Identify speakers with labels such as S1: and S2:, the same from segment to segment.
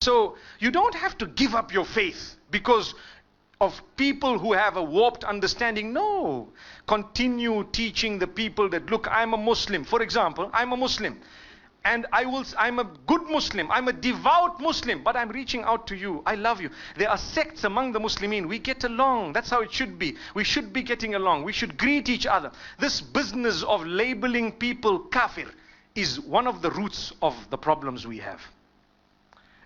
S1: So you don't have to give up your faith because of people who have a warped understanding. No. Continue teaching the people that, look, I'm a Muslim. For example, I'm a Muslim. And I'm a good Muslim. I'm a devout Muslim. But I'm reaching out to you. I love you. There are sects among the Muslimin. We get along. That's how it should be. We should be getting along. We should greet each other. This business of labeling people kafir is one of the roots of the problems we have.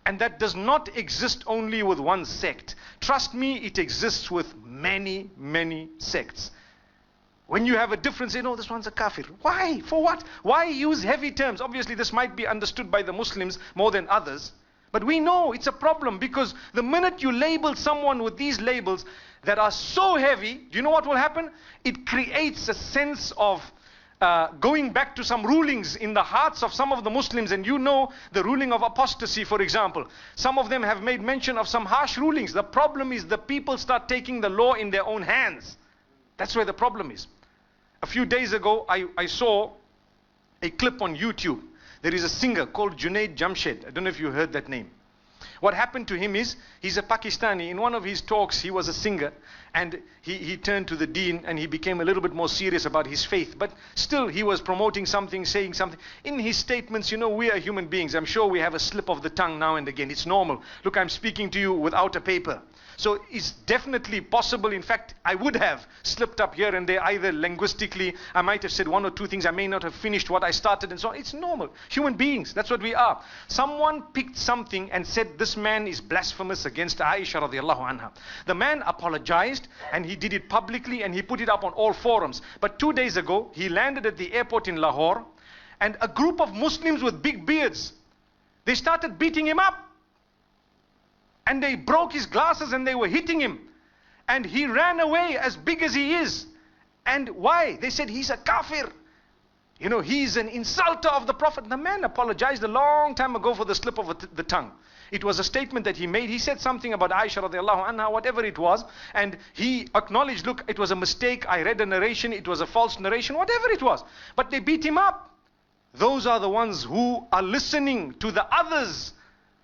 S1: And that does not exist only with one sect. Trust me, it exists with many, many sects. When you have a difference, say, no, this one's a kafir. Why? For what? Why use heavy terms? Obviously, this might be understood by the Muslims more than others. But we know it's a problem, because the minute you label someone with these labels that are so heavy, do you know what will happen? It creates a sense of going back to some rulings in the hearts of some of the Muslims. And you know the ruling of apostasy, for example. Some of them have made mention of some harsh rulings. The problem is the people start taking the law in their own hands. That's where the problem is. A few days ago, I saw a clip on YouTube. There is a singer called Junaid Jamshed. I don't know if you heard that name. What happened to him is, he's a Pakistani. In one of his talks, he was a singer, and he turned to the deen, and he became a little bit more serious about his faith. But still, he was promoting something, saying something. In his statements, you know, we are human beings. I'm sure we have a slip of the tongue now and again. It's normal. Look, I'm speaking to you without a paper. So it's definitely possible. In fact, I would have slipped up here and there, either linguistically, I might have said one or two things, I may not have finished what I started, and so on. It's normal. Human beings, that's what we are. Someone picked something and said, this man is blasphemous against Aisha radiallahu anha. The man apologized, and he did it publicly, and he put it up on all forums. But 2 days ago, he landed at the airport in Lahore, and a group of Muslims with big beards, they started beating him up. And they broke his glasses and they were hitting him. And he ran away, as big as he is. And why? They said he's a kafir. You know, he's an insulter of the Prophet. The man apologized a long time ago for the slip of the tongue. It was a statement that he made. He said something about Aisha radiallahu anha, whatever it was. And he acknowledged, look, it was a mistake. I read a narration. It was a false narration, whatever it was. But they beat him up. Those are the ones who are listening to the others,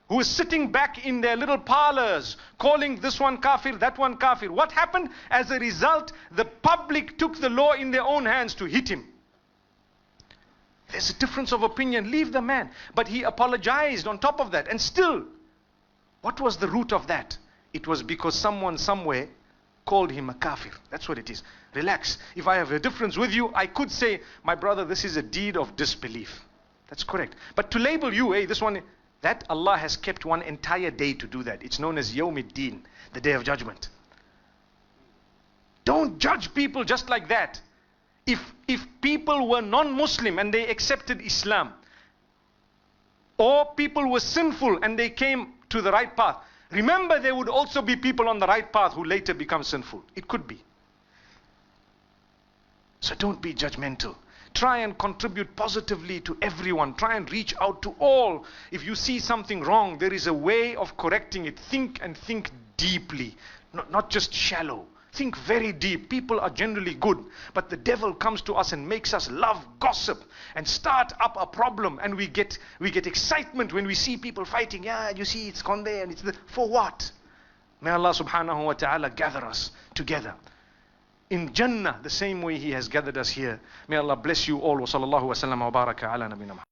S1: who is sitting back in their little parlors, calling this one kafir, that one kafir. What happened? As a result, the public took the law in their own hands to hit him. There's a difference of opinion. Leave the man. But he apologized on top of that. And still, what was the root of that? It was because someone somewhere called him a kafir. That's what it is. Relax. If I have a difference with you, I could say, my brother, this is a deed of disbelief. That's correct. But to label you, hey, this one, that Allah has kept one entire day to do that. It's known as Yawmiddin, the Day of Judgment. Don't judge people just like that. If people were non-Muslim and they accepted Islam, or people were sinful and they came to the right path, remember there would also be people on the right path who later become sinful. It could be. So don't be judgmental. Try and contribute positively to everyone. Try and reach out to all. If you see something wrong, there is a way of correcting it. Think, and think deeply, not just shallow. Think very deep. People are generally good, but the devil comes to us and makes us love gossip and start up a problem, and we get excitement when we see people fighting. Yeah, you see, it's gone there and it's there. For what? May Allah subhanahu wa ta'ala gather us together in Jannah the same way He has gathered us here. May Allah bless you all. Wa sallallahu wa sallam wa baraka ala nabina Muhammad.